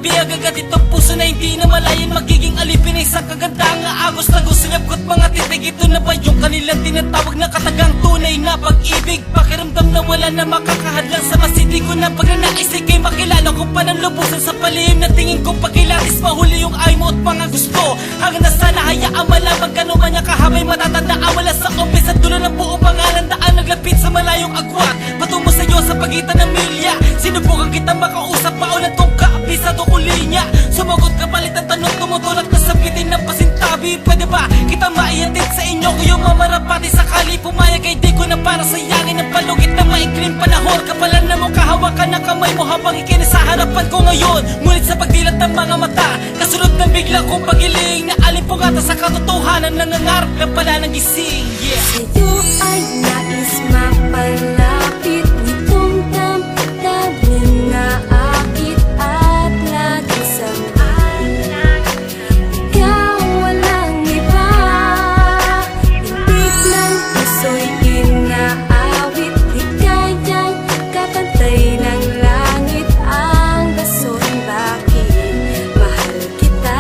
biyag agad itong puso na hindi na malayan magiging alipin ay isang kagandang agos na gusto niya kot mga titig. Ito na ba yung kanilang tinatawag na katagang tunay na pag-ibig? Pakiramdam na wala na makakahadlang sa masiti ko na pagnanais ay kay makilala ko pa ng lubusan sa palihim na tingin ko pagkilatis mahuli yung ay mo at mga gusto. Hanggang na sana hayaan malamang gano'n man niya kahamay matatandaan wala sa umpisa dulo ng buong pangalan daan naglapit sa malayong agwat patungo sa iyo sa pagitan ng milya. Sinubukan kita makausap paulan tong kapisado ko linya. Sumagot ka palit ang tanong tumutulak na sabitin ng pasintabi. Pwede ba kita maihatid sa inyo ko yung mamarapati sakali pumayag ay di ko na para sayangin ang palugit na maikling panahon. Kapalan na mo kahawakan ng kamay mo habang ikinis sa harapan ko ngayon. Ngunit sa pagdilat ng mga mata kasunod ng bigla kong pagiling na alimpungata sa katotohanan nangangarap na pala ng gising. Yeah. Sa'yo ay nais mapalapit nitong damdamin na akit at lagi samhan. Ikaw walang iba, ibig ng puso'y inaawit. Ligayang kapantay ng langit ang rason bakit mahal kita.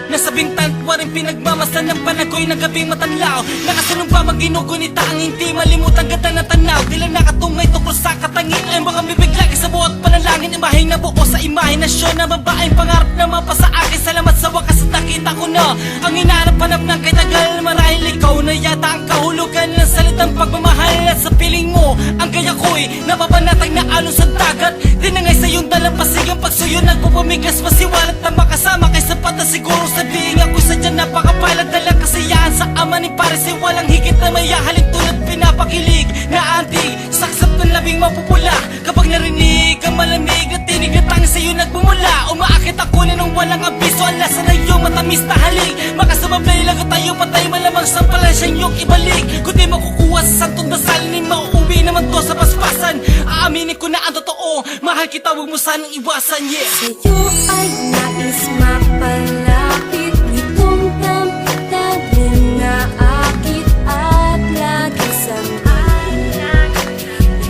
Nasa bintantwa rin pinagmamasdan ng panagoy na gabing matanlaw. Nakasunong pa maginugunita ang hindi malimutan ganda na tanaw. Tila nakatungay tukol sa katangin ay mga bibiglag sa buhat panalangin. Imaheng na buo sa imahinasyon na babaeng pangarap na mapasa akin. Salamat sa wakas at nakita ko na ang hinahanap-hanap ng kay tagal. Marahil ikaw na yata ang kahulugan ng salitang pagmamahal. At sa piling mo ang kaya ko'y nababanatag na alon sa dagat. Tinangay sa iyong dalampasig ang pagsuyo nagpupamigas masiwalat na makasama kay sapat na siguro sabihin ako'y sadya napakapalag dalang kasiyahan sa ama ni Paris ay walang higit na mayahalin tulad pinapakilig na anti saksap ng labing mapupula kapag narinig ang malamig na tinig na tangis sa'yo nagbumula. Umaakit ako na nung walang abiso ang lasa na iyong matamis na halik. Makasabablay lang at tayo patay malamang sampalan siyang iyong ibalik. Kundi makukuha sa santong dasal ni mauuwi naman to sa paspasan. Aaminin ko na ang totoo, mahal kita huwag mo sanang iwasan. Yeah. Sa'yo ay nais mapalapit nitong damdamin na akit at lagi samhan.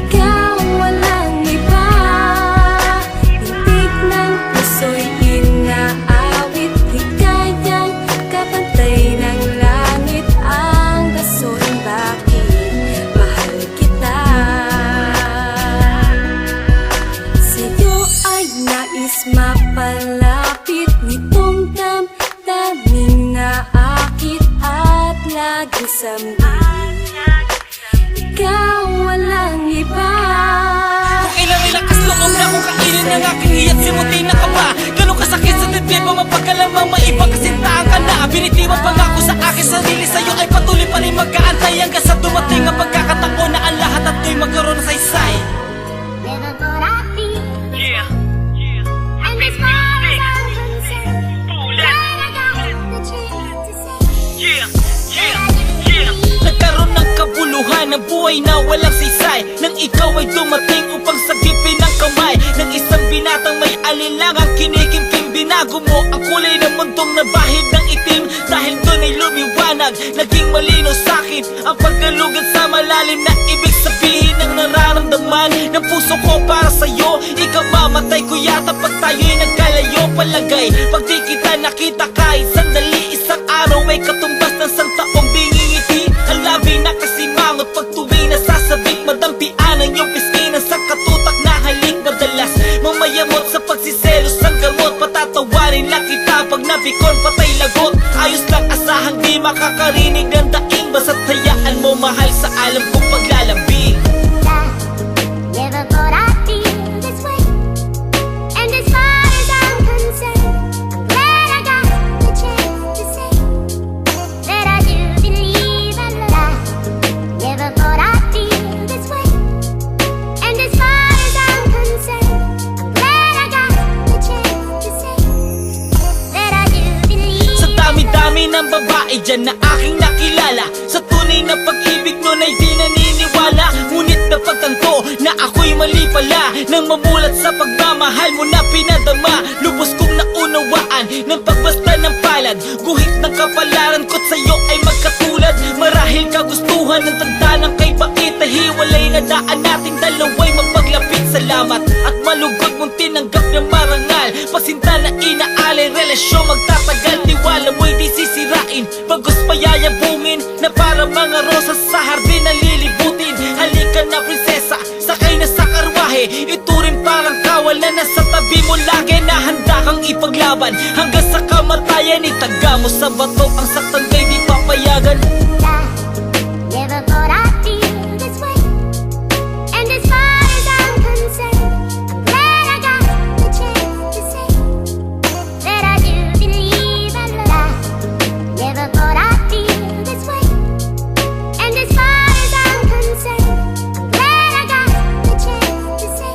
Ikaw walang iba, tindig ng puso'y inaawit. Ligayang kapantay ng langit ang rason bakit mahal kita. Sa'yo ay nais mapalapit nitong damdamin na akit at lagi samhan. Ikaw walang iba. Kung ilang ilakas loob na kung kainin ng aking hiyat simuti na ka ba? Ganun kasakit sa dibdib mo mapagkalamang maibang kasintahan ka na. Binitiwan pangako sa aking sarili sa'yo ay patuloy pa rin magkaantay hanggang sa dumating ang pagkakataon na ang lahat at to'y magkaroon sa isay. Never thought I'd be Yeah. and as far as I'm concerned, glad I got the chance to say Nagkaroon ng kabuluhan ng buhay na walang saysay nang ikaw ay dumating upang sagipin ang kamay ng isang binatang may alinlangang kinikimkim. Binago mo ang kulay ng mundong nabahid ng itim. Dahil doon ay lumiwanag, naging malinaw sa'kin ang pagkalugad sa malalim na ibig sabihin ng nararamdaman ng puso ko para sa'yo. Ikaw mamatay ko yata pag tayo'y nagkalayo. Palagay pag di kita nakita kahit sandali, isang araw ay katumbas ng santaong bingingiti. Ang labi na kasimangot pag tuwing nasasabik, madampian ang iyong pisnginan sa katutak na halik. Madalas mamayamot sa pagsiselos ang gamot, patatawarin lang kita pag nabikon patay lagot. Ayos lang asahang di makakarinig ng daing, basta't hayaan mo mahal sa alam kong paglalambing. never thought I'd be this way. And as far as I'm concerned, I'm glad I got the chance to say that I do believe in love. Never thought I'd be this way. And as far as I'm concerned, I'm glad I got the chance to say that I do believe. Sa dami-dami ng babae dyan na aking nakilala, sa tunay na pag-ibig nun ay di naniniwala. Ngunit napagtanto na ako'y mali pala nang mamulat sa pagmamahal mo na pinadama. Lubos kong naunawaan ng pagbasta ng palad, guhit ng kapalaran ko't sa'yo ay magkatulad. Marahil kagustuhan ng tanda ng kay bait, hiwalay na daan nating dalaway magpaglapit. Salamat at malugod mong tinanggap na marangal. Pasinta na inaalay, relasyon magtatagal. Tiwala mo'y di sisirain, bagos payayabungin na para mga rosas sa hardin na lilibutin. Halika na prinsesa, sakay na sa karwahe. Ito rin parang kawal na nasa tabi mo lagi, na handa kang ipaglaban hanggang sa kamatayan. Itaga mo sa bato ang saktang kay di papayagan. I never thought I'd feel this way. And as far as I'm concerned, I'm glad I got the chance to say that I do believe in love. Never thought I'd feel this way. And as far as I'm concerned, I'm glad I got the chance to say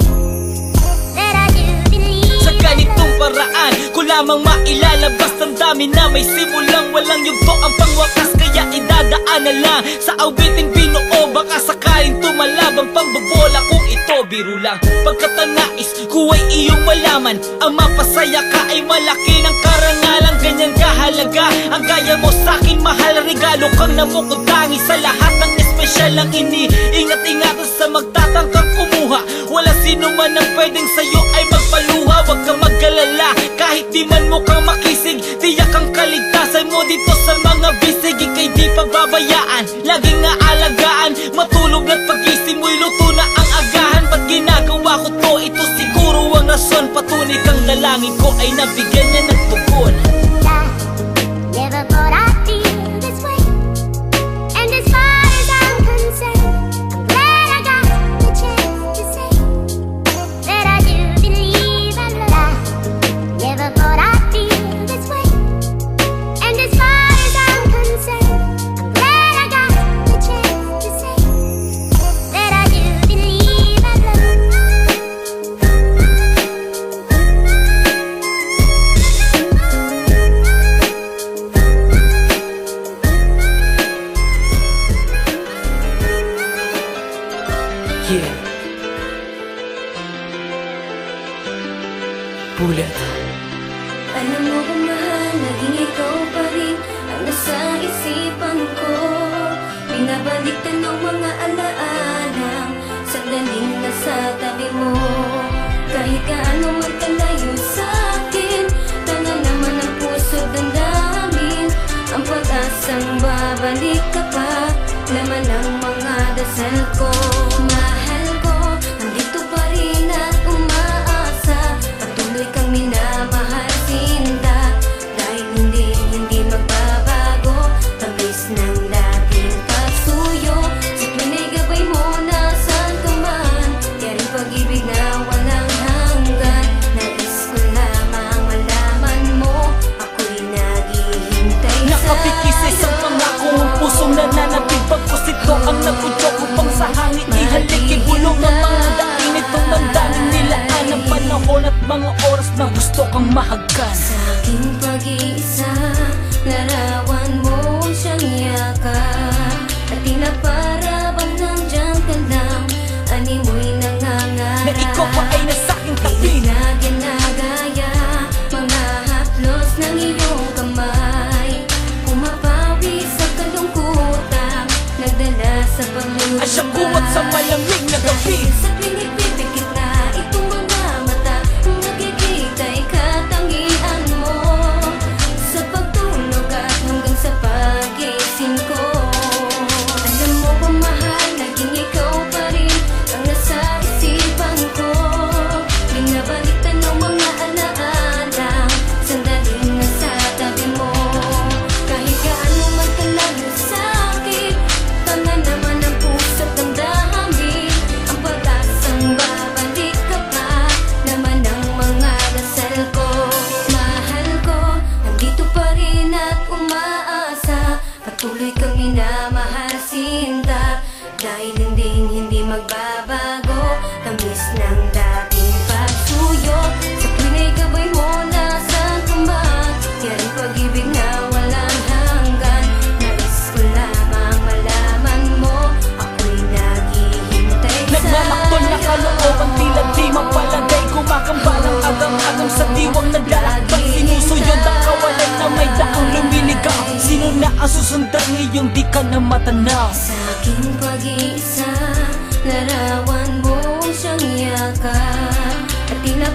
that I do believe Sa in ganitong love. paraan ko lamang mailalabas ang dami na may simulang walang yugto ang pangwakas. Kaya idadaan na lang sa awiting binuo, baka sakaling tumalab ang pangbobola kung ito biro lang. Pagkat ang nais ko ay iyong malaman, ang mapasaya ka ay malaki ng karangalan. Ganyan kahalaga ang gaya mo sa'kin, mahal. Regalo kang namukutangi sa lahat ng espesyal ang iniingat-ingatan sa magtatangkang kumuha. Wala sino man ang pwedeng sa'yo ay magpaluha. Huwag kang mag-alala kahit di man mukhang makisig, tiyak ang kaligtasan mo dito sa mga bisig. Ika'y di pagbabayaan, laging naalagaan. Matulog at pagising mo'y luto na ang agahan. Ba't ginagawa ko to? Ito siguro ang rason. Patunay kang dalangin ko ay nabigyan niya ng tugon. I never thought I'd feel this way. And as far as I'm concerned, I'm glad I got the chance to say that I do believe in love. Never thought I'd feel this way. And as far as I'm concerned, I'm glad I got the chance to say that I do believe in love. Yeah. Bullet. Alam mo ba mahal, naging ikaw pa rin ang nasa isipan ko. Binabalik ng mga alaala, sandaling nasa tabi mo. Kahit gaano man kalayo sa'kin, tanga naman ang puso't damdamin. Ang pag-asang babalik ka pa, laman ng mga dasal ko. Mahal ko, nandito pa rin at umaasa, patuloy kang minamahal sinta. Dahil hindi magbabago, tamis ng dating pagsuyo. Sa tunay gabay mo, nasaan ka man, yaring pag-ibig na walang hanggan. Nais ko lamang malaman mo, ako'y naghihintay sa'yo. Nakapikis sa pangako, ang pusong nananatib. Pagkus ito ang nagpudyok upang sa hangin ihalik. Ibulong ng mga daing itong damdamin nilaan ng panahon at mga oras na gusto kang mahagkan. Sa aking pag-iisa, larawan mo siyang yakap. At tila para bang nandiyan ka lang, animoy nangangarap. Na ikaw pa ay nasa aking tabi. Di na ginagaya mga haplos ng iyong kamay. Pumapawi sa kalungkutan, nagdala sa pagluluha. Ay siya buwat sa malamig na gabi. Sa pinipipikit na itong mga mata, nakikita'y katangian mo. Sa pagtulog at hanggang sa pagising ko. Alam mo ba mahal, naging ikaw pa rin ang nasa isipan ko. Binabaliktad ng mga alaala, sandaling nasa tabi mo. Kahit gaano man kalayo sa'kin, tanga naman ang puso't damdamin. Ang pag-asang babalik ka pa, naman ang mga dasal ko. Mahal ko, nandito pa rin at umaasa, patuloy kang minamahal sinta. Dahil hindi magbabago, tamis ng dating pagsuyo. Sa tunay gabay mo, nasaan ka man, yaring pag-ibig na walang hanggan. Nais ko lamang malaman mo, ako'y naghihintay Nagmamaktol na sa'yo. kalooban, tila di mapalagay. Kumakambalang agam-agam sa diwang naglalakbay. Sinusuyod ang kawalan na may daang lumiligaw. Sino na ang susundan ngayong di ka na matanaw? Sa aking pag-iisa, larawan mo siyang yakap. At tila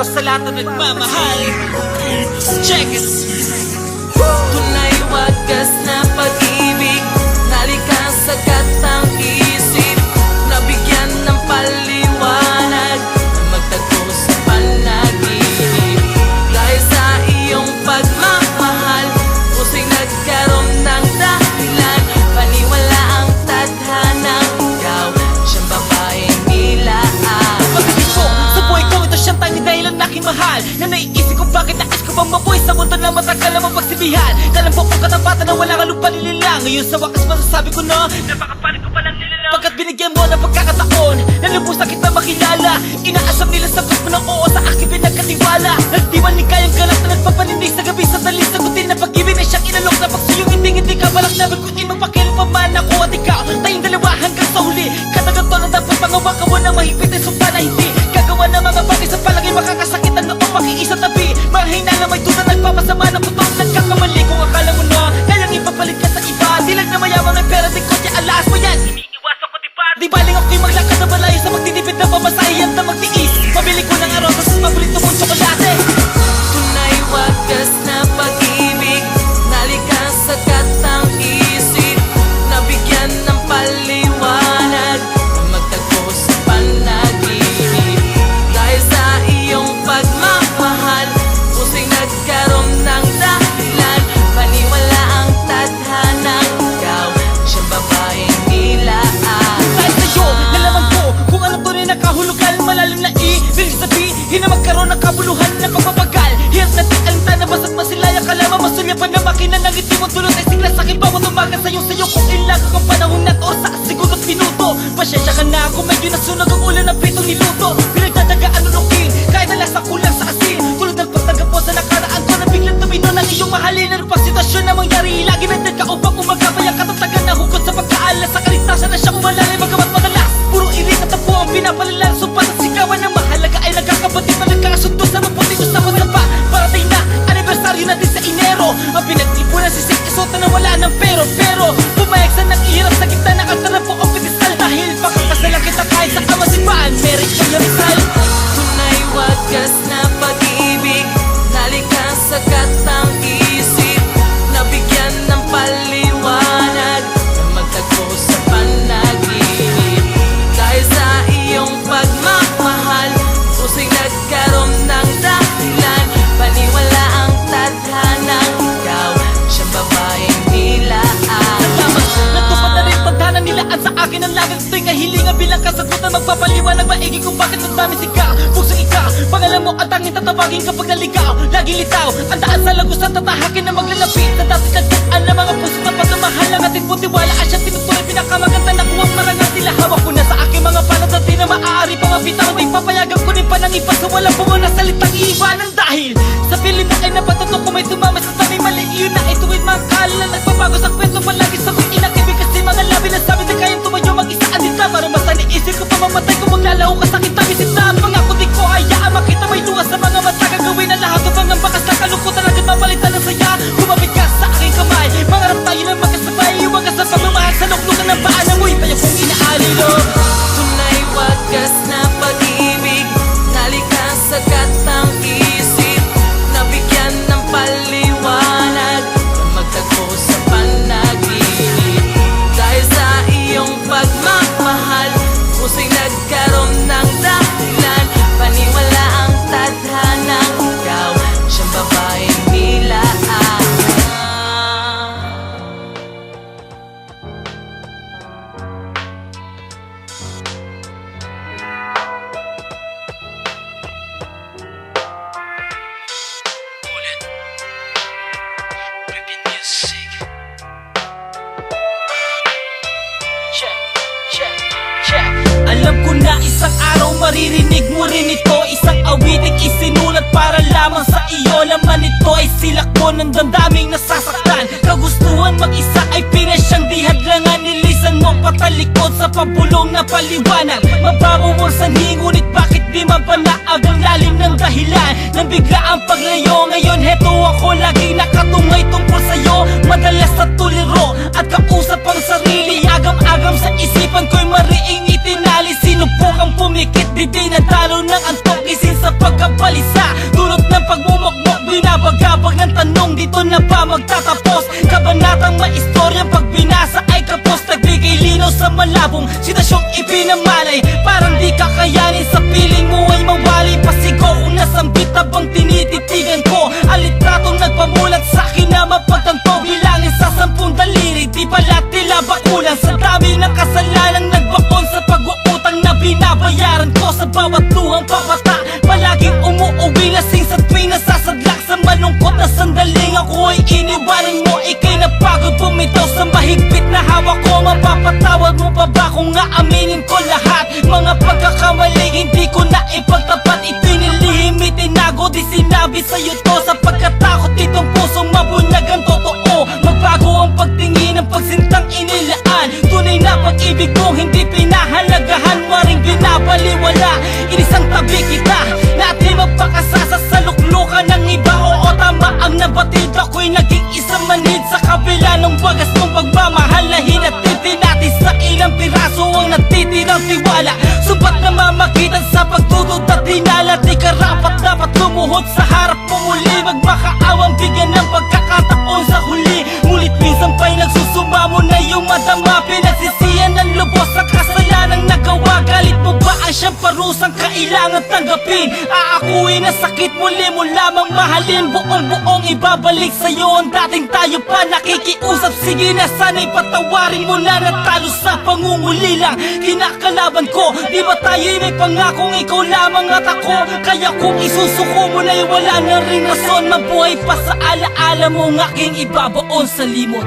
sa lahat na nagmamahal. Check it! Tunay wagas na pag-ibig, nalikas sa katang isip, nabigyan ng paliwanag, na magtagpo sa panaginip. Dahil sa iyong pagmamahal, pusa'y nagkaroon ng dahilan, paniwala ang tadhanang ikaw, siyang babaeng nilaan. Pagdating ko sa buhay ko, ito siyang tanging dahilan na aking mahal, na naiisip ko bakit nais ko bang mabuhay sa mundo na matagal na mapagsibihan. Kalampok kong katapatan na wala ka lupang nililang. Ngayon sa wakas masasabi ko na napakapalit ko palang nilalang. Pagkat binigyan mo ng pagkakataon na lubusan kita makilala, inaasam nila sagot mo ng oo sa aking pinagkatiwala. Nagdiwan ni kayang galak na nagpapaninig sa gabi sa talis. Sagutin na pag-ibig na siyang inalok na pagsiyong hindi ka balak na magkutin magpakilang pa man ako at ikaw. Tayong dalawa hanggang sa huli. Katagal to na dapat pangawakan mo na mahigpit ay sumpa na hindi gagawa ng mga bagay sa palagay makakasakit ang noong makiisa tabi. Mahina na may duda nagpapasama na kutong nagkakamali. Kung akala mo na kayang ipapalit ka sa iba, di lang na mayaman ng pera, di ko di alas mo yan. Iniiwasan ko di baling ako'y maglakad na malayo sa magtitipid na pamasahe at na magtiis. Pabili ko ng araw sa paborito mong tsokolate. Tunay wagas na pag-ibig, nalikas sa katang isip, nabigyan ng paliwanag, na magtagpo sa panaginip. Dahil sa iyong pagmamahal, pusa'y nagkaroon ng dahilan, paniwala ang tadhanang ikaw, siyang babaeng nilaan. Dahil sa'yo, nalaman ko kung ano tunay na kahulugan, malalim na ibig sabihin na magkaroon ng kabuluhan ng pagpapagal. Hirap na di alintan na basta't masilaya ka lamang, masulya pa na makina ng ngiti mo tulot ay sigla sa'kin bawat umaga sa'yo kung ilang ang panahon na to sa sigurot minuto. Pasyensya ka na kung medyo nasunog ang ulan ng pitong niluto. Pinagdadagaan nunukin kahit nalasa kulang sa asin, tulad ng pagtanggap mo sa nakaraan ko na biglang tumino ng iyong mahalin. Ano pang sitwasyon na mangyari, lagi nandun ka upang umagabay ang katatagan na hugot sa pagkaalas. Sa kaligtasan na siyang umalalay magamat madalas, puro irit at tapo ang pinapalalang sumpat at sigawan ng mahalaga ay nagkakapatid pa nagkakasundo sa mabuti ko sa masapa. Parating na anibersaryo natin sa Enero, ang pinag-ipunan si Sik Isoto na wala ng pero pumayag sa nag-ihirap sa gitna ng altar po ang pedestal. Dahil pakakasalan kita kahit sa kamasipaan, merit kang Rizal. Tunay wagas na pag-ibig, nalikas sa katang isip, nabigyan ng paliwanag, na magtagpo sa panaginip. Dahil sa iyong pagmamahal, pusa'y nagkaroon ng dahilan, paniwala ang tadhanang ikaw, siyang babaeng nilaan. Salamat, natupad na rin tadhana nilaan sa akin ang lagang tuwing kahilingan bilang kasagutan. Magpapaliwanag maigi kung bakit nagdami sigaw. Puso ikaw, pangalan mo ang tanging tatawagin kapag naligaw. Laging litaw, ang daan sa lagusan tatahakin na maglalapit sa dati kagkaan ng mga puso na pagmamahal ang ating putiwala. Asya tinutuloy pinakamaganda na kuwang marangal nila. Hawak ko na sa aking mga panat na di na maaari pang mapitaw. May papayagan ko rin pa ng iba sa walang bungo na salitang iiwanan. Dahil sa piling na ay napatutok ko may tumama sa tabi mali. Iyon na ituwid mga kala na nagbabago sa kwento. Palagi sa kong inakibig kasi mga labi na sabi na kayang tumayo mag-isa andita. Para mas naniisip ko pa mamatay kung maglalaho ka sa kita. Bisita pangako di ko hayaan makita may luha sa mga mata. Gagawin ang lahat upang ang bakas na kalukutan agad mapalitan ng saya. Humabit ka sa aking kamay, mangarap tayo ng magkasabay. Iwagas sa pagmamahal sa luklukan ng paan ng mo'y payo kong inaalilo. Tunay wagas na pag-ibig, nalikas sa katang isip, nabigyan ng paliwanag, na magtagpo sa panaginip. Dahil sa iyong pagmamahal, pusa'y nagkaroon ng dahilan, paniwala ang tadhanang ikaw, siyang babaeng nilaan. Alam ko na isang araw maririnig mo rin ito. Isang awiting isinulat para lamang sa iyo. Laman ito ay silak ko ng damdaming nasasaktan. Kagustuhan mag-isa ay pinasyang di hadlangan. Nilisan mo patalikod sa pabulong na paliwanag. Mababaw ang sanhi ngunit bakit di mapanaag ang lalim ng dahilan nang bigla ang paglayo. Ngayon heto ako laging nakatungay tungkol sa'yo. Madalas sa tuliro at kausap ang sarili. Agam-agam sa isipan ko'y mariing itinali. Sinubukang pumikit, di natalo ng antok. Isin sa pagkabalisa, dulot ng pagmumukmok, binabagabag ng tanong, dito na ba magtatapos? Kabanatang maistoryang pag binasa ay kapos, nagbigay linaw sa malabong sitasyong ipinamalay. Parang di kakayanin sa piling mo ay mawali, pasigaw kung nasambit habang tinititigan ko ang litratong nagpamulat sa akin na mapagtanto. Bilangin sa 10 daliri, di pala tila bakulang sa dami ng kasalanang nagbakon sa pag-uutang na binabayaran ko sa bawat luhang papata. Palaging umuuwi lasing sa tuwing nasasadlak sa malungkot na sandaling ako ay iniwanan mo. Ika'y napagod bumitaw sa mahigpit na hawak ko. Mapapatawad mo pa ba kung aaminin ko lahat? Mga pagkakamali hindi ko na ipagtapat, itinilihim, itinago, di sinabi sa'yo to sapagkat takot itong pusong mabunyag ang totoo. Magbago ang pagtingin ng pagsintang inilaan, tunay na pag-ibig mo hindi pinahalagahan, waring binabaliwala. Inisang tabi kita, lahat di magpakasasa sa luklukan ng iba. Oo, tama ang nabatid, ako'y naging isang manid sa kabila ng wagas ng pagmamahal na hinatid natin sa ilang piraso ang natitirang tiwala. Subat na mamagitan sa pagtutod at hinala, di karapat dapat lumuhod sa harap mo muli. Magmakaawang bigyan ng pagkakataon sa huli, ngunit minsan pa'y nagsusumamo na yung madama. Pinagsisiyan ng lubos sa kasalanang nagawa. Galit mo ba ang siyang parusang kailangan tanggapin? Aakuin na sakit muli mo lamang mahalin. Buong-buong ibabalik sa'yo ang dating tayo pa nakikiusap. Sige na sana'y patawarin mo na natalo sa pangunguli lang kinakalaban ko. Di ba tayo'y may pangakong ikaw lamang at ako? Kaya kung isusuko mo na'y wala na rin rason, mabuhay pa sa alaala mo ng aking ibabaon sa limot.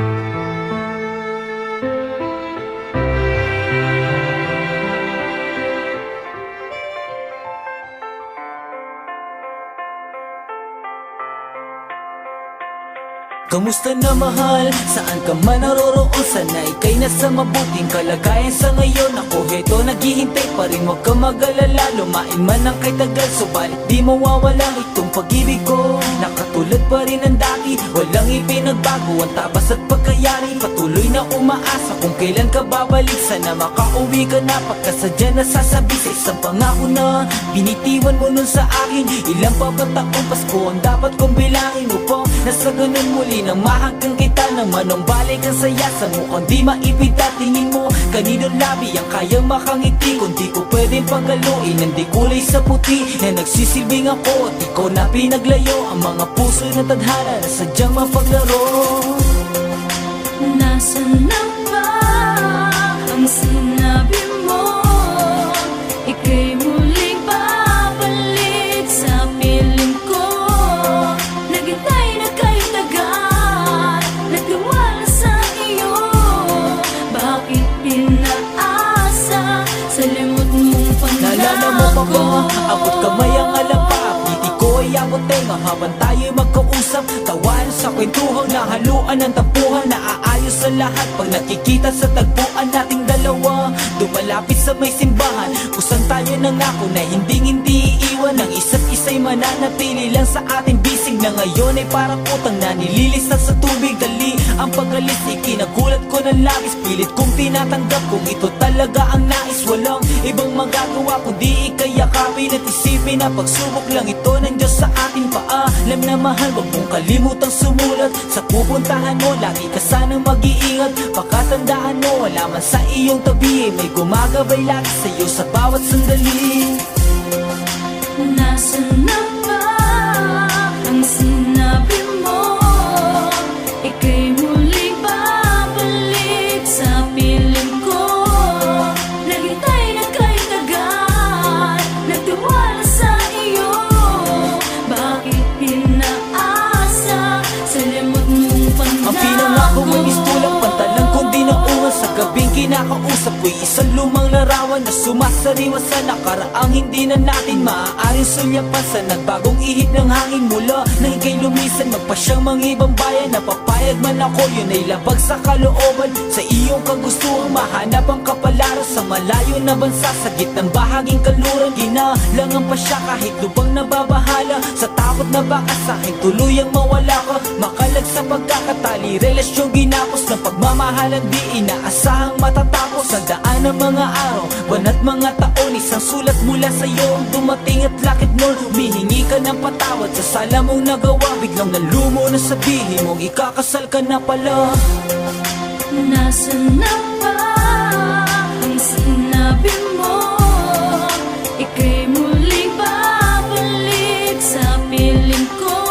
Kamusta na mahal? Saan ka man naroroon? Sana ika'y nasa mabuting kalagayan sa ngayon. Ako heto naghihintay pa rin, huwag ka mag-alala. Lumain man ang kay tagal, subalit di mawawala itong pag-ibig ko. Nakatulad pa rin ang dati, walang ipinagbago ang tabas at pagkayari. Patuloy na umaasa kung kailan ka babalik. Sana makauwi ka na, pagkasadya na sasabi sa isang pangako na binitiwan mo nun sa akin. Ilang pa ba taong Pasko ang dapat kong bilangin upang nasa ganun muli nang mahagkan kita ng manumbalik ang saya sa mukhang di maipita. Tingin mo kaninong labi ang kayang makangiti, kundi ko pwedeng pagaluin ng di kulay sa puti na nagsisilbing ako at ikaw na pinaglayo. Ang mga puso na tadhana na sadyang mapaglaro. Nasaan na ba ang sinabi mo? Ika'y muling babalik sa piling ko. Naghintay na kay tagal, nagtiwala sa iyo. Bakit pinaasa sa limot mong pangako? Naalala mo pa ba? Abot kamay ang alam pa, piti ko ay abot tenga habang tayo'y magkausap. Tawan sa kwentuhang nahaluan ng tampuhan, naaayos sa lahat pag nakikita sa tagpuan nating dalawa. Dumalapit sa may simbahan, kusang tayo nangako na hindi iiwan. Ang isa't isa'y mananatili lang sa ating bisig na ngayon ay parang utang na nililisan sa tubig. Dali ang pag-alis, ikinagulat ko ng labis, pilit kong tinatanggap kung ito talaga ang nais. Walang ibang magagawa kundi ika'y yakapin at isipin na pagsubok lang ito ng Diyos sa ating paalam na mahal. Huwag mong kalimutang sumulat sa pupuntahan mo, lagi ka sanang mag-iingat. Pakatandaan mo, wala man sa iyong tabi, may gumagabay lagi sa'yo sa bawat sandali. Nasaan na ba ang sinabi mo? Ika'y muling babalik sa piling ko. Naghintay na kay tagal, nagtiwala sa iyo. Bakit pinaasa sa limot mong pangako? Ang pinangako mo is tulang pantalang kundi nauwan. Sa gabing kinakausap ko'y isang lumang larawan na sumasariwa sa nakaraang hindi na natin maaaring sulyapan. Sa nagbagong ihip ng hangin mula nang ika'y lumisan, magpasyang mga ibang bayan. Napapayag man ako, yun ay labag sa kalooban. Sa iyong kagustuhan mahanap ang kapalaran sa malayo na bansa. Sa gitnang bahaging kaluran, ginalangan pa siya kahit lubang nababahala. Sa takot na baka sa'kin tuluyang mawala ka, makalag sa pagkakatali, relasyong ginapos ng pagmamahalan di inaasahang matatapos. Ang daan Dumaan ang mga araw, buwan at mga taon. Isang sulat mula sa'yo ang dumating at lakit nun. Humihingi ka ng patawad sa sala mong nagawa. Biglang nalumo na sabihin mong ikakasal ka na pala. Nasaan na ba ang sinabi mo? Ika'y muling babalik sa piling ko.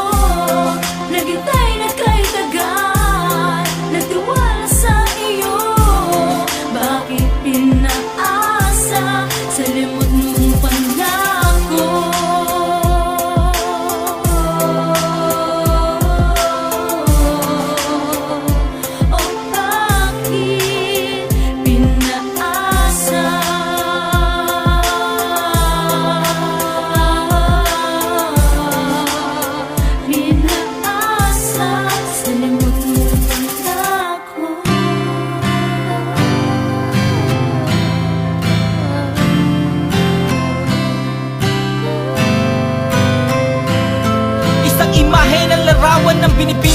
Naghintay na kay tagal, nagtiwala sa iyo. Bakit pinaasa sa limot mong pangako? O bakit pinaasa? Pinaasa sa limot mong pangako. Isang imahe ng larawan ng binibining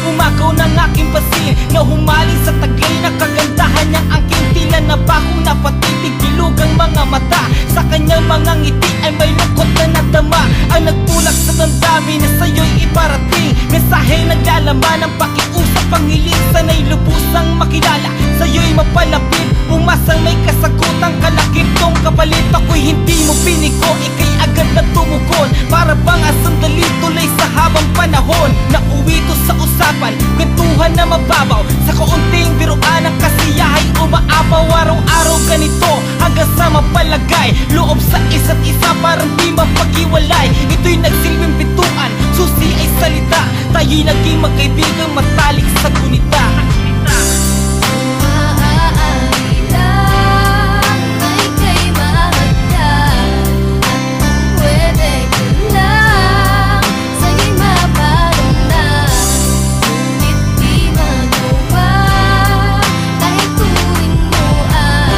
umakaw ng aking pasin na humaling sa taglay na kagandahan niyang angking tila na bakong napatitig bilog ang mga mata. Sa kanyang mga ngiti ay may lungkot na nadama. Ang nagtulak sa damdamin na sa'yo'y iparating. Mensahe naglalaman ng pakiusap, pangiling sana'y lubusang makilala. Sa'yo'y mapalapit, umasang may kasagutang kalakip tong kapalit. Ako'y hindi mo piniko, ika'y agad na tumugon. Para bang ang sandali tuloy sa habang panahon. Nauwi to sa usapan, kwentuhan na mababaw. Sa kaunting biruan ang kasiyahay umaapaw. Araw-araw ganito hanggang sa mapalagay loob sa isa't isa parang di mapag-iwalay. Ito'y nagsilbing bituan, susi ay salita. Tayo'y naging magkaibigang matalik sa gunita. Maaari lang ay kay mahagdan, at kung pwede ko lang sa'yo'y maparamdam. Ngunit di magawa kahit tuwing mo ay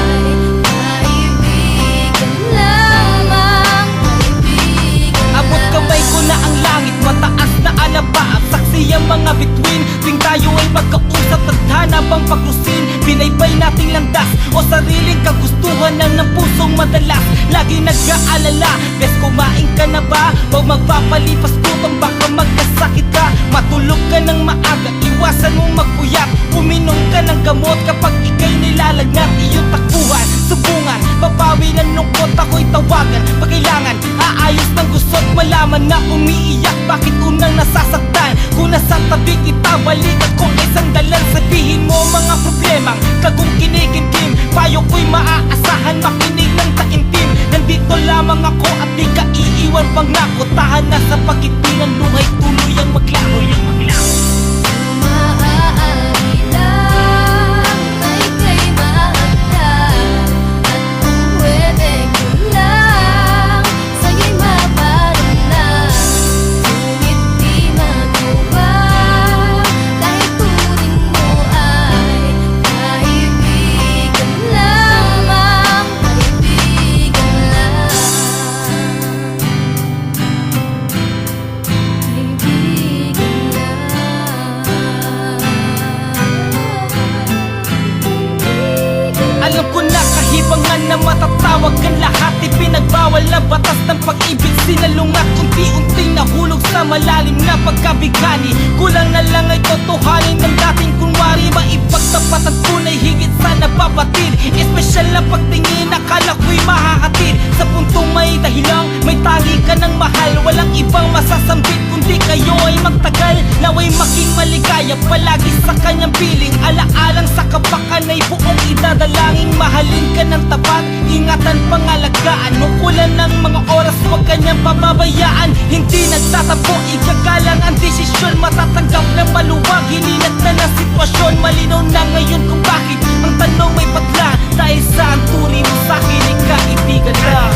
kaibigan lamang, kaibigan Abot kamay ko na ang langit, mataas na alabaap. Saksi ang mga bituin, tuwing tayo ay magkausap. Tadhana bang paglusin, binaybay nating landas o sariling kagustuhan na ng pusong madalas. Lagi nag-aalala, bes kumain ka na ba? Huwag magpapalipas gutom, baka magkasakit ka. Matulog ka ng maaga, iwasan mong magpuyat. Uminom ka ng gamot kapag ika'y nilalagnat. Iyong takbuhan, subungan, babawi ng lungkot. Ako'y tawagan, pag kailangan, aayos ng gusto't malaman na umiiyak. Bakit unang nasasaktan? Kung nasa tabi kita, balik ako ay sandalan. Sabihin mo mga problemang kagong kinikintim. Payo ko'y maaasahan, makinig ng taimtim. Nandito lamang ako at di ka iiwan pangako. Tahan na sa pagitan ng luhay, tuloy ang maglaho. Maaari lang ay kay mahagdan, at kung pwede ko lang sa'yo'y maparamdam. Ngunit di magawa kahit turing mo ay kaibigan lamang, kaibigan lang. Alam ko na kahibangan na matatawag ang lahat. Ipinagbawal na batas ng pag-ibig, sinalungat. Unti-unting nahulog sa malalim na pagkabighani. Kulang na lang ay totohanin ng dating kunwari. Maipagtapat ang tunay, higit sa nababatid. Espesyal na pagtingin, akala ko'y mahahatid. Sa puntong may dahilang, may tangi ka ng mahal. Walang ibang masasambit kundi kayo ay magtagal. Naway maging maligaya palagi sa kanyang piling. Alaalang sa kapakan ay buong idadalangin. Mahalin ka ng tapat, ingatan pangalagaan. Nukulan ng mga oras, huwag kanyang pababayaan. Hindi nagtatapo, igagalang ang desisyon. Matatanggap na maluwag, hininat na ng sitwasyon. Malinaw na ngayon kung bakit ang tanong may patla. Dahil sa ang turing mo sa'kin ay kaibigan lang.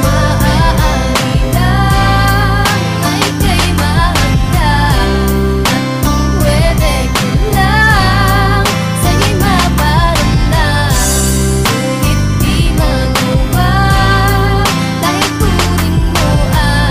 Maaari lang ay kay mahagdan, at kung pwede ko lang sa'yo'y maparamdam. Ngunit di magawa kahit turing mo ay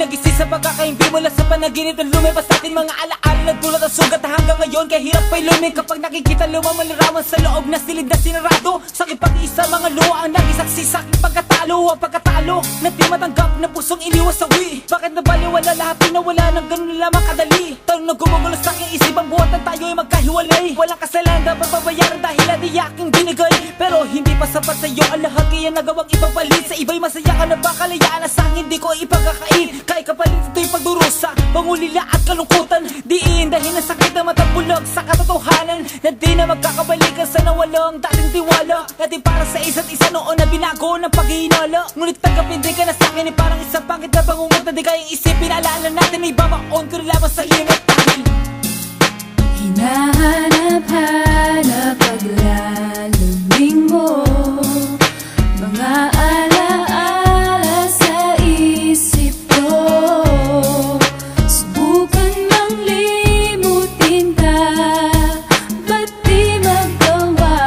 nagising sa pagkakaimpi mula sa panaginip na lumipas sa atin mga alaala nagdulot ang sugat na hanggang ngayon kaya hirap pa'y lumik kapag nakikita lumang malarawan sa loob na silid na sinarado sa aking pag-iisa mga luha ang nagisaksi sa aking pagkatalo ang pagkatalo na di matanggap na pusong iniwas sawi bakit nabaliwala lahat pinawala ng ganun lamang kadali tanong na gumugulo sa aking isip ang buhat na tayo ay magkahiwalay walang kasalanan dapat babayaran dahil di aking binigay pero hindi pa sapat sa'yo ang lahat kaya nagawang ipapalit sa iba'y masaya ka na ba kalayaan na sa'kin hindi ko ipagkakain kaya kapalit ito'y pagdurusa pangulila at kalungkutan diin dahil ang sakit na matapulog sa katotohanan na di na magkakabalikan sa nawalang dating tiwala natin para sa isa't isa noon na binago ng paghihinala ngunit tanggapin di ka na sa'kin parang isang pangit na bangungot na di kayang isipin alaala natin ay babaon ko lamang sa limit dahil hinahanap-hanap paglalamig mo mga alaala sa isip ko subukan mang limutin ka ba't di magawa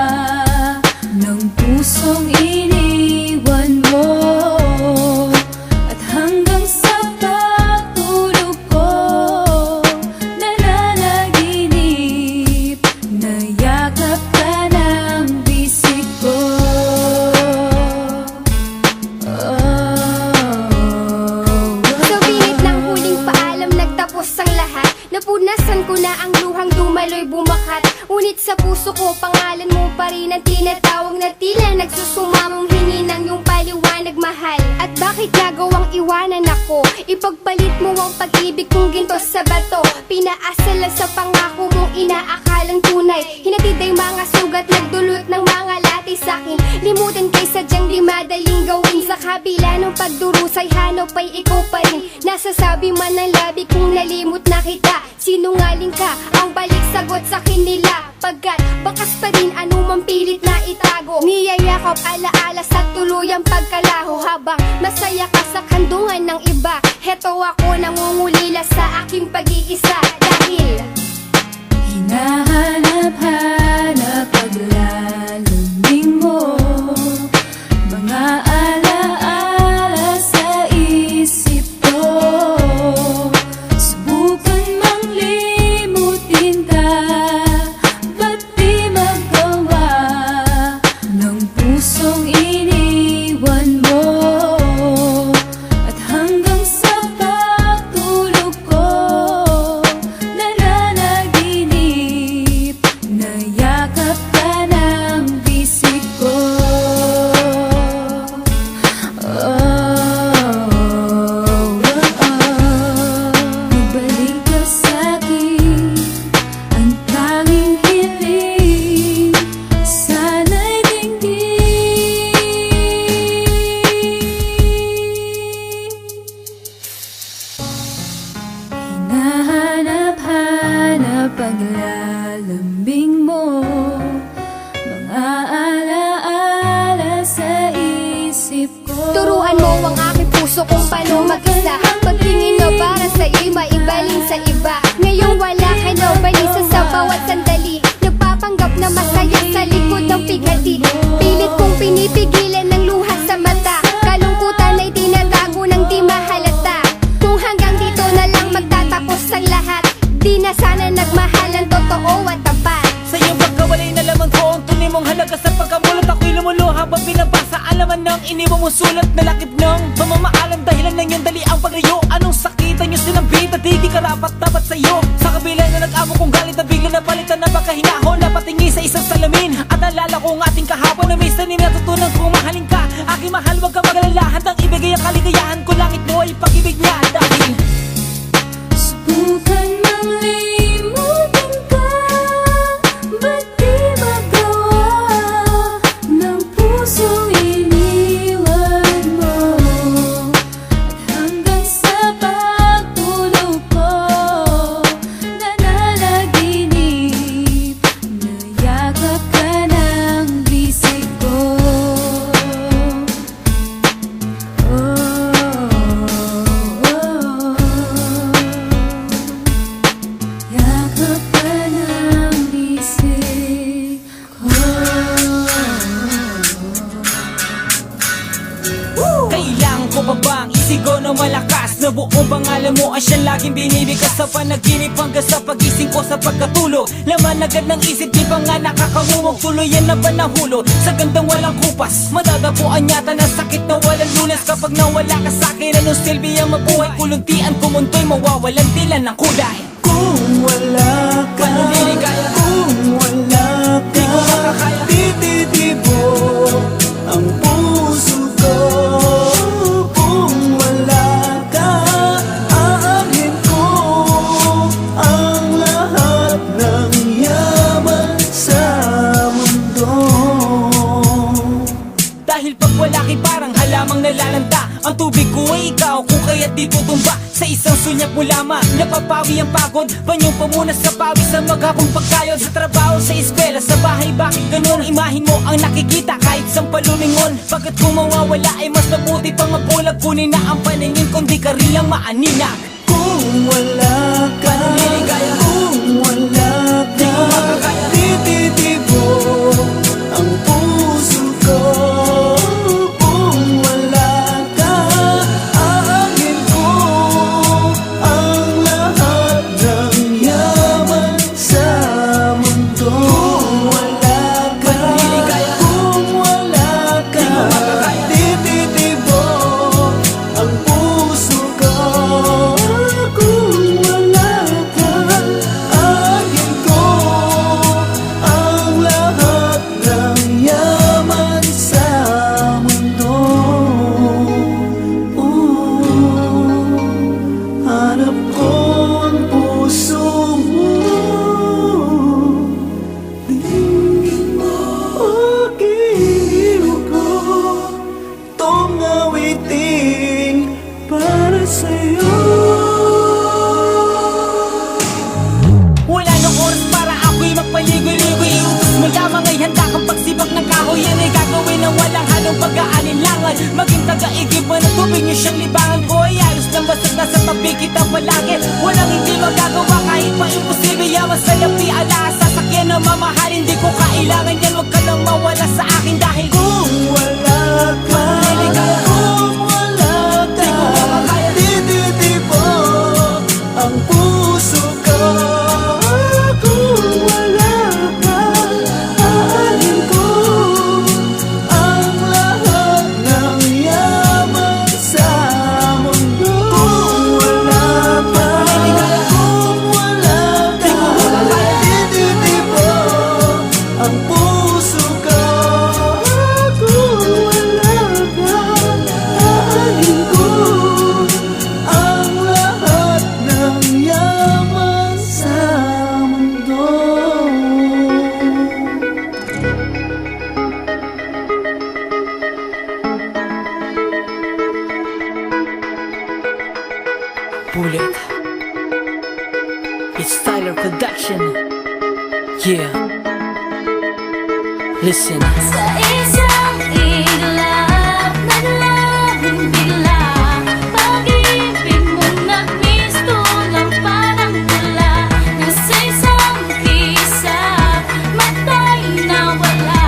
ng pusong iniwan mo at hanggang sa pagtulog ko nananaginip na yakap ka ng bisig ko. Sa bingit ng huling paalam nagtapos ang lahat napunasan ko na ang luhang dumaloy bumakat ngunit sa puso ko pangalan mo pa rin ang tinatawag na tila nagsusumamong hininang yung paliwanag mahal at bakit nagawang iwanan ako ipagpalit mo ang pag-ibig kong ginto sa bato pinaasala sa pangako mong inaakalang tunay hinatid ay mga sugat nagdulot ng mga lati sa'kin limutin kay sadyang di madaling gawin sa kabila ng pagdurusay hanap ay ikaw pa rin nasasabi man ng labi kung nalimot na kita sinungaling ka ang balik sagot sa kanila pagkat bakas pa rin anumang pilit na itago niyayakap alaala sa tuluyang pagkalaho habang masaya ka sa kandungan ng iba heto ako nangungulila sa aking pag-iisa dahil hinahanap-hanap paglalamig mo mga alaala sa isip ko subukan mang limutin ka ba't di magawa ng pusong iniwan mo at hanggang sa pagtulog ko nananaginip na yakap ka ng bisig ko. Ibalik ka sa'kin ang tanging hiling sana'y dinggin hinahanap-hanap paglalambing mo mga alaala sa isip ko turuan mo ang aking puso kung paano mag-isa pagtingin mo para sa'yo'y maibaling sa iba ngayong wala ka na balisa sa bawat sandali nagpapanggap na masaya sa likod ng pigati pilit kong pinipigilan ng luha sa mata kalungkutan ay tinatago ng di mahalata kung hanggang dito na lang magtatapos ang lahat di na sana nagmahalan totoo at tapat sa iyong pagkawalay na lamang ko ang tunay mong halaga sa pagkamulat ako'y lumuluha habang binabasa alaman ng iniwan mong sulat na lakip ng mamamaalam dahilan ng iyong dali ang paglayo anong sakitan niyo sinambit at di karapat dapat sa iyo sa kabila na nag-amo kong galit na bigla na palitan na pagkahinahon na patingi sa isang salamin at nalala ko ang ating kahapon na minsan natutunan kong mahalin ka aking mahal wag ka mag-alala handang ibigay ang kaligayahan ko langit mo ay pag-ibig niya dahil subukan mang limutin ka ba't di magawa ng pusong iniwan mo at hanggang sa pagtulog ko nananaginip na yakap ka ng bisig ko. Yakap ka ng bisig ko. kailangan ko pa bang isipin sumisigaw na malakas na buong pangalan mo ang siyang laging binibigkas sa panaginip hanggang sa pagising ko sa pagkatulog. Laman agad ng isip, di pa nga nakakahumog, tuluyan na ba nahulog sa gandang walang kupas? Madadapuan yata ng sakit na walang lunas kapag nawala ka sa'kin. Anong silbi ang mabuhay? Kuluntian ko munto'y mawawalan tila ng kulay. Kung wala ka, Paano liligaya? kung wala ka, Di ko makakaya. tititibo ang puso ko. Kung wala ka, aangkin ko ang lahat ng yaman sa mundo. Dahil pag wala kay parang halamang nalalanta. Ang tubig ko ay ikaw, kung kaya't di tutumba sa isang sunyak mo lamang. Napapawi ang pagod, banyong pamunas sa pawis sa maghapong pagkayod. Sa trabaho, sa eskwela, sa bahay, bakit ganun? Imahin mo ang nakikita kahit sang palulingon. Pagkat kung mawawala ay mas mabuti pang mabulag. Kunin na ang paningin kung di ka rin lang maaninag. Kung wala ka, Paano liligaya? kung wala Di ka, ko makakaya. tititibo ang puso ko. Kung wala ka, aangkin ko ang lahat ng yaman sa mundo. Kung wala ka, Paano liligaya? kung wala ka, Di ko makakaya. tititibo ang puso ko. Kung wala ka, aangkin ko ang lahat ng yaman sa mundo. Hanap ko ang puso mo, dinggin mo ang giliw ko, tong awiting para sa'yo. Wala nang oras para ako'y magpaligoy-ligoy. Iutos mo lamang ay handa kang pagsibak ng kahoy. Yan ay gagawin ng walang halong pag-aalinlangan. Maging taga-igib mo ng tubig niyo siyang libangan ko. Ay ayos lang basta't nasa tabi kita palagi. Walang hindi magagawa kahit pa imposible. Yaman sa lapi, alaas, sasakyan na mamahalin. Di ko kailangan yan, wag ka nang mawala sa akin. Dahil Kung wala ka, Liligaya. kung wala ka, Di ko makakaya. tititibo ang puso ko. Kung wala ka, aangkin ko ang lahat ng yaman sa mundo. Kung wala ka, kung wala ka, tititibo ang puso ko. Kung wala ka, aangkin ko ang lahat ng yaman sa mundo. Bullet. It's Tyler Production. Yeah. Listen. Sa isang iglap na lahing bigla, pag-ibig mo nagmistulang parang tula. Nasa isang kisap, mata'y nawala.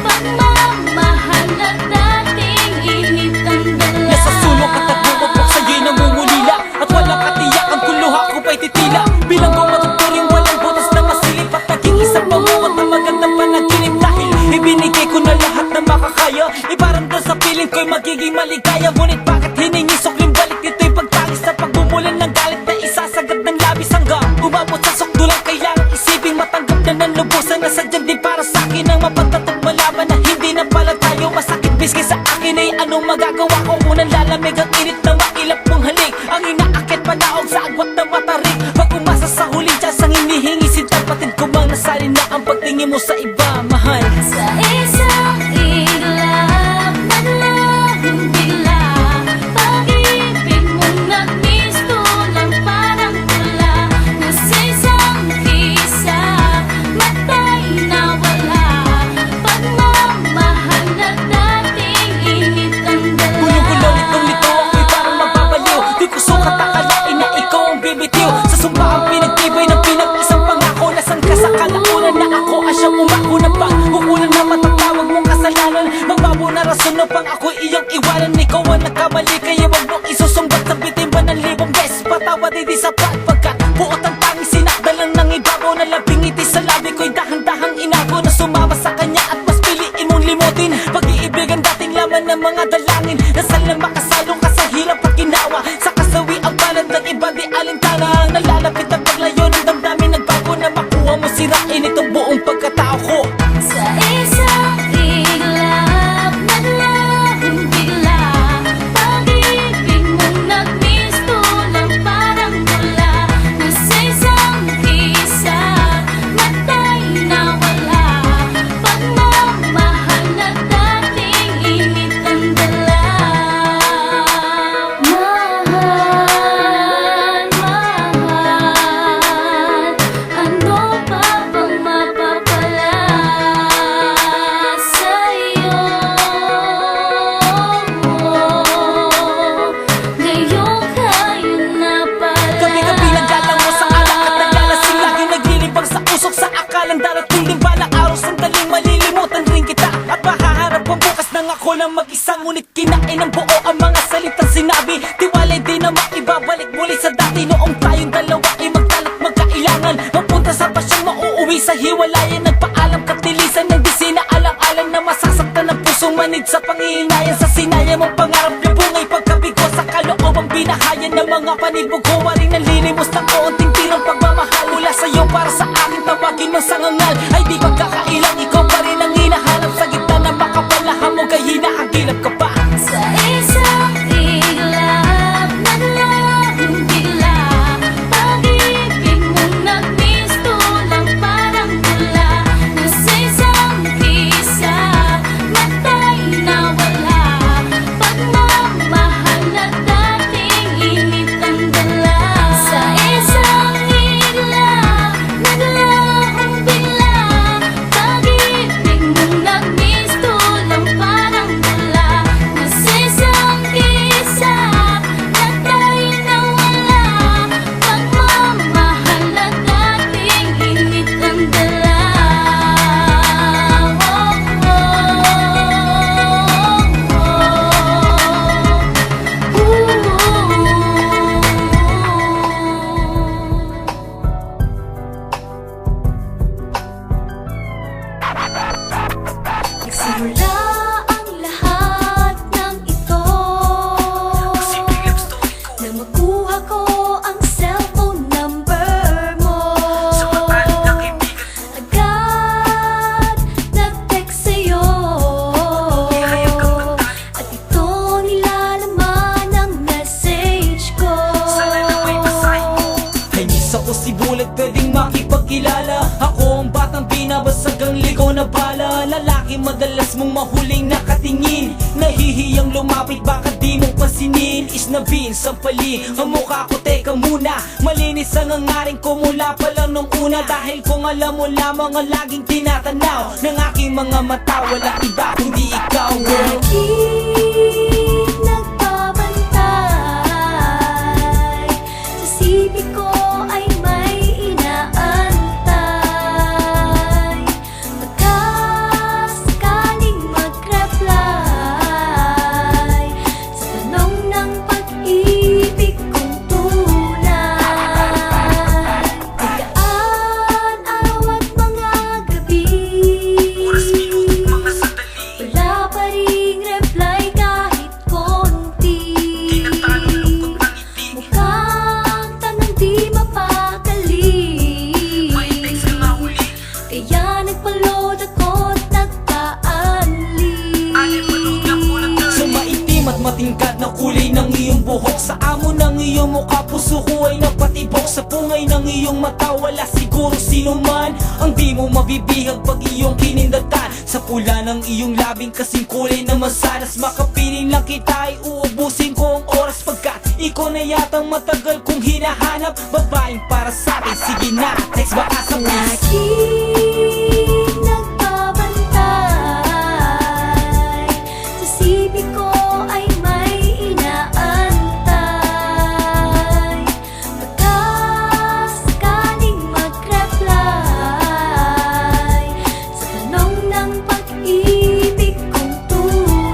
Pagmamahal na dating init ang dala. Nasa sulok at nagbubukbok sa'yo'y namumulila. At walang katiyakan kung luha ko pa'y titila. Bilang ko matuturing walang butas na masilip. At naging isang pamuot na magandang panaginip. Dahil ibinigay ko na lahat na makakaya. Iparang doon sa piling ko'y magiging maligaya. Ngunit bakit hiningi sukling balik? Dito'y pagtangis na pagbumulan ng galit na isasagat ng labis hanggang umabot sa sukdulang kailangan isiping matanggap na nanlubusan na sadyan din para sa'kin ang mapagtatot malaman na hindi na pala tayo masakit biski sa akin ay anong magagawa ko. Unang lalamig ang init na mailap mong halik. Ang inaakit panaog sa agwat na matarik. Pag umasa sa huling chance ang hinihingi sinta, patid ko mang nasalin na ang pagtingin mo sa iba, mahal. Sa isang iglap na lahing bigla, pag-ibig mo nagmistulang parang tula. Nasa isang kisap, mata'y nawala. Pagmamahal na dating init ang dala. Gulong-gulaw nitong nito ako'y parang mapapaliw. Di ko sukat akalain na ikaw ang bibitiw. Sa sumpa ang pinagtibay ng pinag-isang pangako. Nasaan ka sa kalaunan na ako ang siyang umako malabo na rason upang ako'y iyong iwanan. Ikaw ang nagkamali, kaya wag mong isusumbat sa bitimba ng libong beses. Patawad di sapat pagkat buot ang tanging sinakdal lang ng ibabaw na labing ngiti sa labi ko'y dahan-dahang inago na sumama sa kanya at mas piliin mong limutin. Pag-iibigan dating laman ng mga dalangin, nasal na makasalong ka sa hirap at ginawa. Sa kasawi ang balad ng iba di alintana ang nalalapit ang paglayo ng damdamin. Nagbago na makuha mo sirain itong buong pagkatao ko. Sa isang iglap, naglahong bigla, pag-ibig mong nagmisto lang parang mula. Na sa isang kisa, matay na wala, pagmamahal na dating init ang dala. Mahal, mahal, ano pa bang mapapala sa'yo? Ngayon kayo na pala. Gabi-gabi naglalang mo sa alak at naglalasing, laging naglilibang sa usok sa akalang darating din balang araw. Sandaling malilimutan rin kita at mahaharap ang bukas nang ako lang mag-isa. Ngunit kinain ng buo ang mga salitang sinabi. Tiwalay di na maibabalik muli sa dati. Noong tayong dalawa ay magkalat magkailangan, mapunta sa pasyang mauuwi sa hiwalayan. Nagpaalam katilisan ng di sinaalang-alang na masasaktan ng pusong manid sa panghihinayang. Sa sinaya mong pangarap libungay pagkabigo sa kaloobang binahayan ng mga panibog ko. Waring nalilimos ng kaunting tirang pagmamahal mula sa'yo para sa akin. Tawagin mo sa ngangal ay di pagkakailang. Ikaw pa rin ang hinahanap sa gitna ng makapal na hamog ay hinahagilap ka pa. Sa isang iglap, naglahong bigla, pag-ibig mong nagmisto lang parang mula. Na sa isang kisa, matay na wala, pagmamahal na dating init ang dala. Sa isang iglap, naglahong bigla, pag-ibig mong nagmisto lang parang mula. Na sa isang kisa, matay na wala, pagmamahal na dating init ang dala. Nagsimula ang lahat ng ito nang makuha ko ang cellphone number mo. Agad nag-text sa'yo at ito nilalaman ng message ko. Ay miss ako si Bulag, pwedeng makipagkilala. Ako ang batang binabasag ang ligaw na bala. Lalaki madalas mong mahuling nakatingin, nahihiyang lumapit baka di mong pasinin. Isnabin, sampalin ang mukha ko, teka muna. Malinis ang hangarin ko mula pa lang nung una. Dahil kung alam mo lamang ang laging tinatanaw ng aking mga mata, walang iba kundi ikaw, girl. Laging nagbabantay, sa sipi ko ay may inaantay. Pagkasakaling mag-reply sa tanong ng pag-ibig kong tunay. Pagkaan, araw at mga gabi, wala pa ring reply kahit konti. Mukhang tanong di mapakali, kaya nagpa-load ako't nagpa-unleash. Sa maitim at matingkad na kulay ng iyong buhok, sa amo ng iyong mukha, puso ko ay napatibok. Sa pungay ng iyong mata, wala siguro sino man ang di mo mabibihag pag iyong kinindatan. Sa pula ng iyong labing kasing kulay na masanas, makapiling lang kita ay uubusin ko ang oras. Pagkat ikaw na yatang matagal kong hinahanap, babaeng para sa akin. Sige na, text baka sa Laging nagbabantay, sa sipi ko ay may inaantay. Pagkasakaling mag-reply sa tanong ng pag-ibig kong tunay.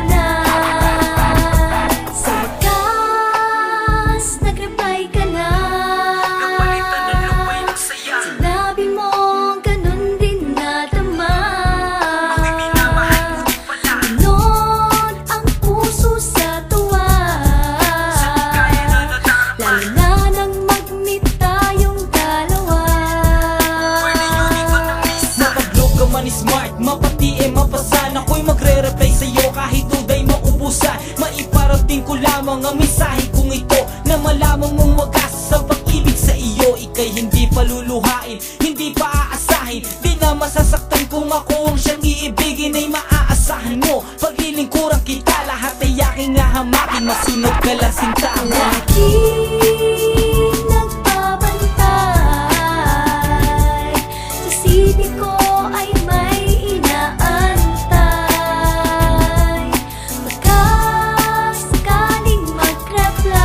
Susundin ko lamang ang mensahe kong ito, na malaman mong wagas sa pag-ibig sa iyo. Ika'y hindi paluluhain, hindi pa aasahin, di na masasaktan kung ako ang siyang iibigin. Ay maaasahan mo, paglilingkuran kita, lahat ay aking hahamakin. Masunod ka lang sinta mo. Laging nagbabantay, sa sipi ko ay may inaantay. Pagka sakaling mag-reply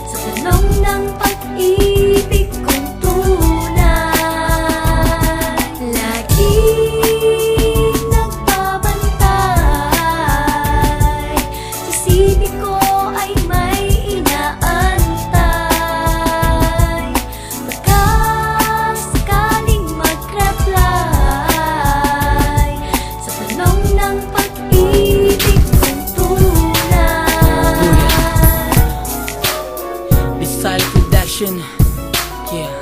sa tanong ng pag-ibig kong tunay. Laging nagbabantay, sa sipi ko ay may inaantay. Pagka sakaling mag-reply sa tanong ng pag-ibig kong tunay. Beside production, yeah.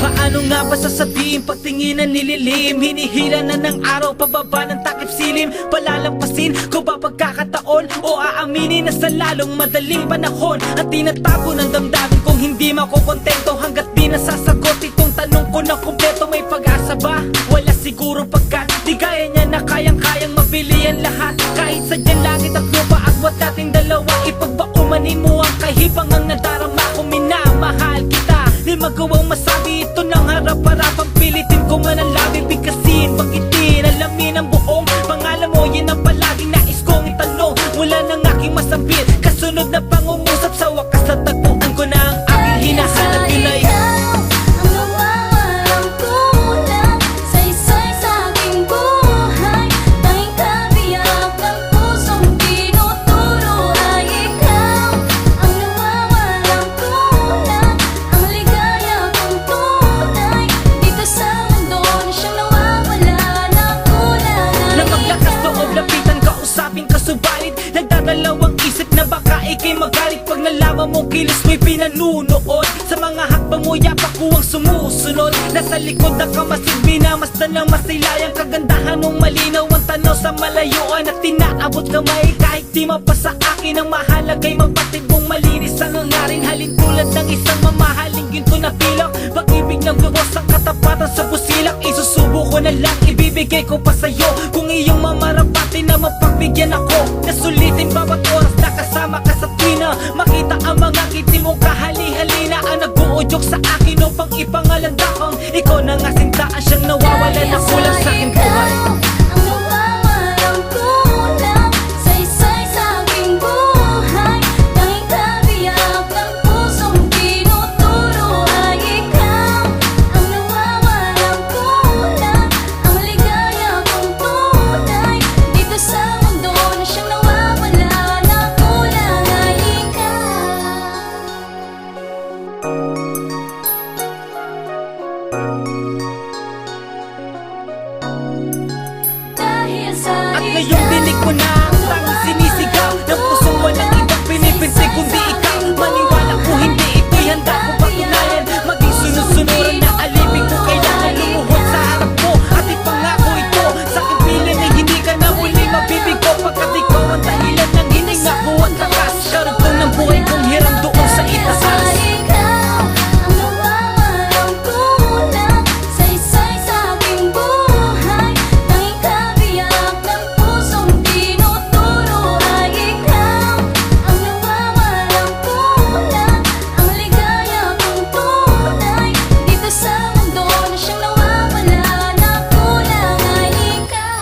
Paano nga ba sasabihin pagtingin ng nililim? Hinihila na ng araw, pababa ng takip silim. Palalampasin ko ba pagkakataon, o aaminin na sa lalong madaling panahon ang tinatago ng damdamin kong hindi makukontento, hanggat di nasasagot itong tanong ko na kumpleto. May pag-asa ba? Wala siguro, pagkat di gaya niya na kayang-kayang mabili ang lahat. Kahit sadyang langit at lupa at wat nating dalawa, ipagbaumanin mo ang kahibangang nadarama ko. Minamahal kita, di magawang masabi ito ng harap-harapang. Pilitin ko man ang labi, bigkasin, bagitin, alamin ang buong pangalan mo. Yan ang palaging nais kong itanong mula ng aking masambit. Kasunod na pangungusap, sa wakas na tagpuan ko na ang aking hinahanap. Yun ay Ang nawawalang kulang sa isa'y sa aking buhay. Tanging kabiyak ng pusong tinuturo ay ikaw. Ang nawawalang kulang, ang ligaya kong tunay. Dito sa mundo na siyang nawawala na kulang na ay maglakas ikaw. loob, lapitan ka, usapin ka, subalit nagdadalawang isip na baka ikay magalit pag nalaman mong kilos mo'y pinanunood. Sa mga hakbang mo, yapak ko ang sumusunod. Nasa likod na kamasid, minamasdan ng masilayang kagandahan mong malinaw ang tanaw sa malayuan at tinaabot kamay. Kahit di mapasa akin, ang mahalagay magpatid mong malinis ang hangarin. Halin tulad ng isang mamahaling ginto na pilak, pag-ibig ng buwos ang katapatan sa busilak. Isusubo ko na lang, ibibigay ko pa sa'yo kung iyong mamarapatin na mapagbigyan ako. Nasulitin bawat oras na kasama ka sa tuwina, makita ang mga ngiti mong kahali-halina ang nag-uudyok sa akin upang ipangalandakang ikaw na nga sintaan, siyang nawawala na kulang sa aking buhay. Ang nawawalang kulang sa isa'y sa aking buhay. Tanging kabiyak ng pusong tinuturo ay ikaw. Ang nawawalang kulang, ang ligaya kong tunay. Dito sa mundo na siyang nawawala na kulang ay ikaw. Dahil sa At ngayong dinig mo na ang tanging sinisigaw ng pusong walang ibang pinipinti kundi ikaw. Maniwala ko hindi ito'y handa ko patunayan, maging sunod-sunuran na alipin ko. Kailangan lumuhod sa harap mo at ipangako ito sa aking piling ay hindi ka na muli mabibigo, pagkat ikaw ang dahilan ng hininga ko at lakas. Karugtong ng buhay kong hiram doon sa itaas. ikaw, ang nawawalang kulang sa isa'y sa aking buhay. Tanging kabiyak ng pusong tinuturo ay ikaw. Ang nawawalang kulang, ang ligaya kong tunay. Dito sa mundo na siyang nawawala na kulang ay ikaw.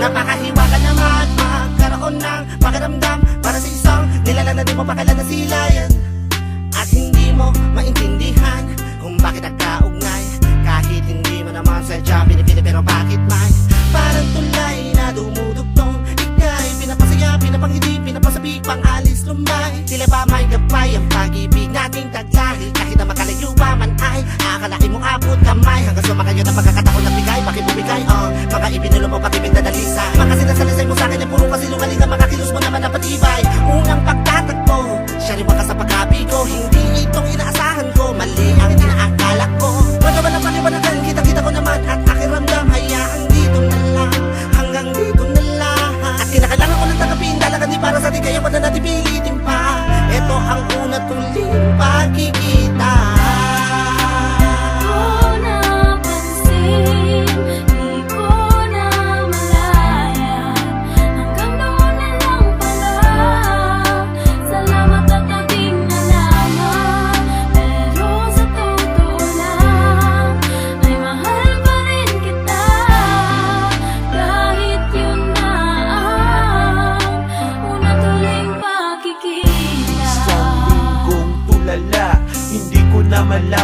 Napakahiwaga naman magkaroon ng pakiramdam para sa isang nilalang na di mo pakilala na silayan. At hindi mo maintindihan kung bakit nagkaugnay, kahit hindi mo naman sadya pinipili, pero bakit may parang tulay na dumudugtong. Ika'y pinapasaya, pinapangiti, pinapasabi, pang-alis lumay. Tila ba may gabay ang pag-ibig nating taglahi, kahit na makalayo pa man ay akalain mong abot kamay. Hanggang sumakayo ng pagkakataon na bigay, bakit bumigay mga ibinulong mo pag-ibig na dalisa.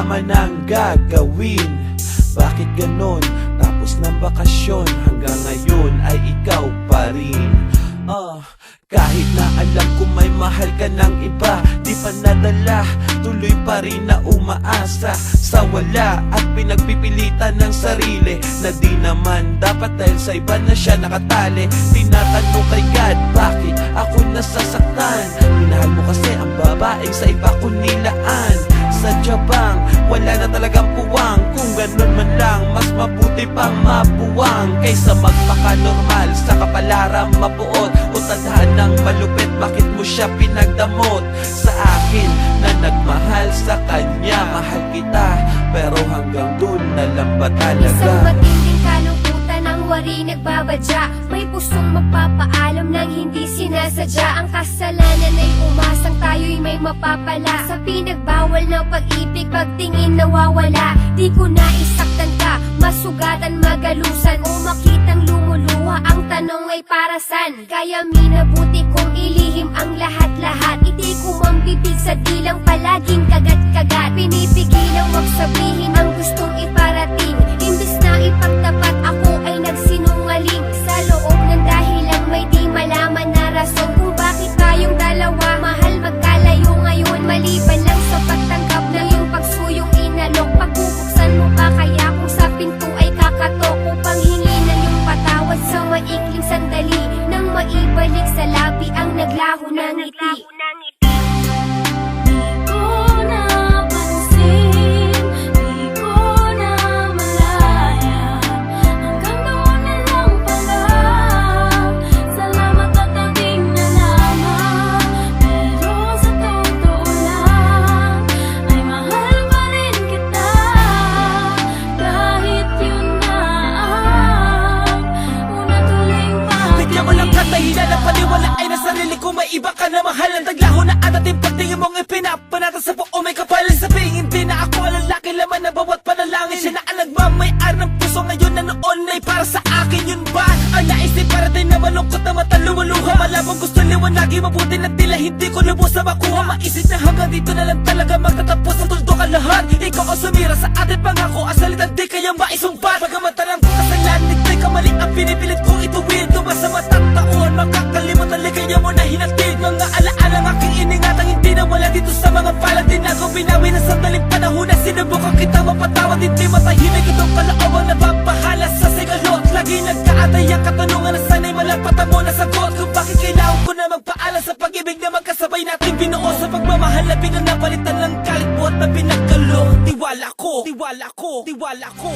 naman ang gagawin? Bakit ganon? Tapos ng bakasyon hanggang ngayon ay ikaw pa rin. Kahit na alam ko may mahal ka ng iba, di pa nadala, tuloy pa rin na umaasa sa wala at pinagpipilitan ng sarili na di naman dapat dahil sa iba na siya nakatali. Tinatanong kay God, bakit ako nasasaktan? Minahal mo kasi ang babaeng sa iba ko nilaan. Sadya bang wala na talagang puwang? Kung ganun man lang, mas mabuti pang mapuwang kaysa magpaka-normal sa kapalaran mapuot o tadhana ng malupit. Bakit mo siya pinagdamot sa akin na nagmahal sa kanya? Mahal kita pero hanggang dun na lang ba talaga? Isang matinding kalungkutan ang wari nagbabadya. May pusong magpapaalam ng hindi sinasadya. Ang kasalanan ay umasang tayo'y may mapapala. Sa pinagbawal na pag-ibig, pagtingin nawawala. Di ko naisaktan ka, masugatan, magalusan o makitang lumuluha. Ang tanong ay para san? Kaya minabuti kong ilihim ang lahat-lahat. Hindi ko mambibig sa dilang palaging kagat-kagat. Pinipigilang wag sabihin ang gustong iparating. Imbis na ipagtapat, ako ay nagsinungaling. Sa loob ng dahilang may di malaman na rason kung bakit tayong dalawa mahal magkalayo ngayon. Maliban lang sa pagtanggap na yung pagsuyong inalok. Pagpupuksan mo pa kaya kung sa pinto ay kakatok upang hinginan yung patawad sa maikling sandali nang maibalik sa labi ang naglaho ng ngiti. Dahilan na paniwala ay nasa sarili ko. May iba ka na mahal. Ang taglaho na adating pagtingin mong ipinapanatan sa buo may kapalan. Sabihin hindi na ako ang lalaki, laman na bawat panalangin. Siya na ang nagmamayari ng puso ngayon na noon ay para sa akin. Yun ba ang naisip para din na malungkot na mataluwa-luha? Malabang gusto liwanagi, mabuti na tila hindi ko lubos na makuha. Maisip na hanggang dito na lang talaga magtatapos ang tuldo ka lahat. Ikaw ang sumira sa ating pangako, ang salitan di kaya maisumbat. Pagamat alam ko kasalanan, ika'y kamali ang pinipilit kong ituwid. Tumasa matang taon, makakalimutan ligaya mo na hinatid. Mga alaalang aking iningatang hindi na wala dito sa mga palang tinago. Binawi na sandaling panahon na sinubukan kita mapatawad. Hindi matahimik itong kalaawang napapahala sa sigalot. Lagi nagkaatay ang katanungan na sana'y malapatan mo na sagot. Kung bakit kailangan ko na magpaalam sa pag-ibig na magkasabay natin binuo. Sa pagmamahal na biglang napalitan ng galit mo at na pinagkalo. Tiwala ko, tiwala ko, tiwala ko.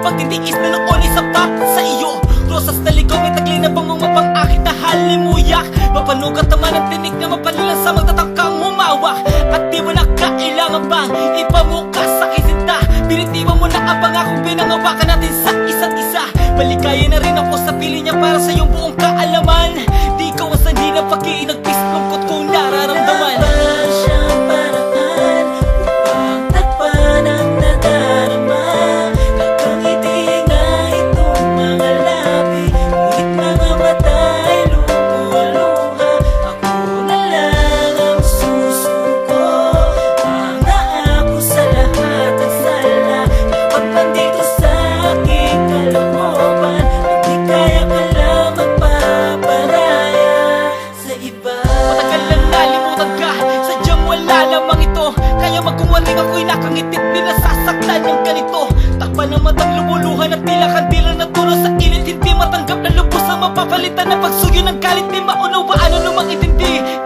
Pagtitiis na noon ay sapat sa iyo. Rosas na ligaw, may tagli na bang mapang akit na halimuyak. Mapanugat naman ang tinig na mapanilang sa magtatangkang humawak. At di mo na kailangan bang ipamukas sa kisinta. Binitiwan mo na ang pangakong pinangawakan natin sa isa't isa. Maligaya na rin ako sa pili niya para sa iyong buong kaalaman. Di ikaw ang sanhi ng pag-iinagpis lungkot kong nararamdaman. Upang takpan ang nadarama, kakangiti nga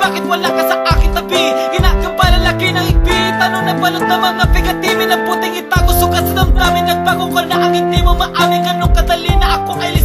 bakit wala ka sa aking tabi? Ginagambala laki ng igpit, ano na balot na mga bigatimin na puting itago, sugat sa damdamin. Nagbago ka na ang hindi mo maamin, ganun kadali na ako ay